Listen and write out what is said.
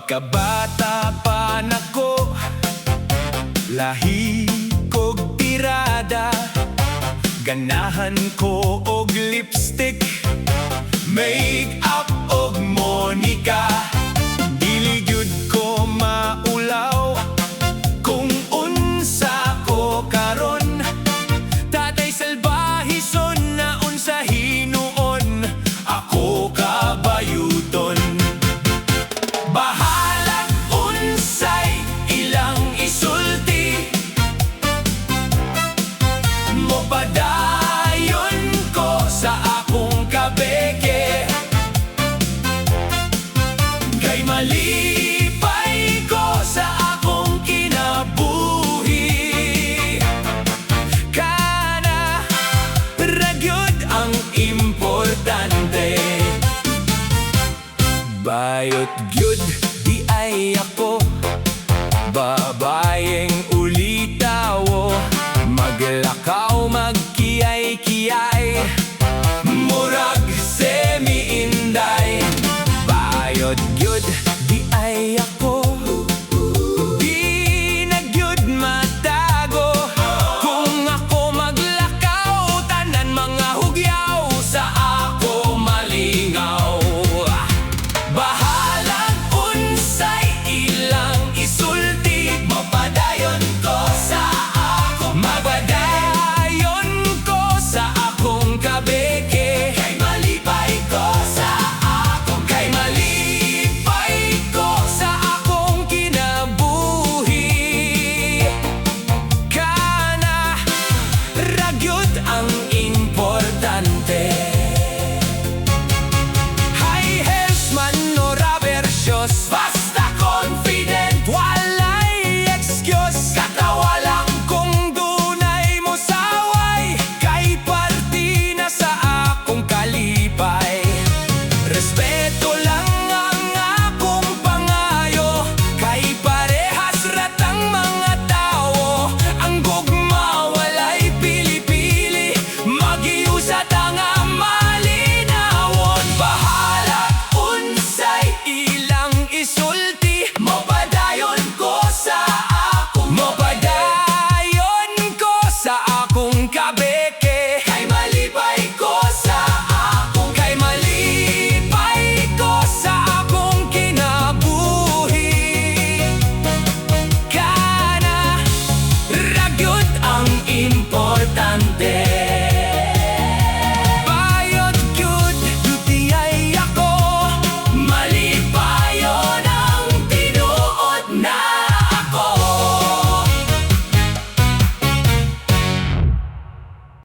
Pagkabata pa nako, lahi kog tirada. Ganahan ko og lipstick, make-up og Monica. Dili gyud ko maulaw kung unsa ko karon. Tatay salbahison na unsa hinuon, ako kabayuton. Bahalag unsay ilang isulti, mopadayon ko sa akong kabeke. Kay malipay ko sa akong kinabuhi. Kana ragyod ang importante. Bayot gyud di ay ako babayeng ulitawo. Maglakaw magkiyay-kiyay, murag semi-inday. Bayot gyud di ay ako, di na gyud matago. Kung ako maglakaw, tanan mga hugyaw sa ako malingaw. Bahalag unsay ilang isulti, mapadayon ko sa ako. Mapadayon ko sa akong kabeke. Kay malipay ko sa akong, kay malipay ko sa akong kinabuhi. Kana ragyod ang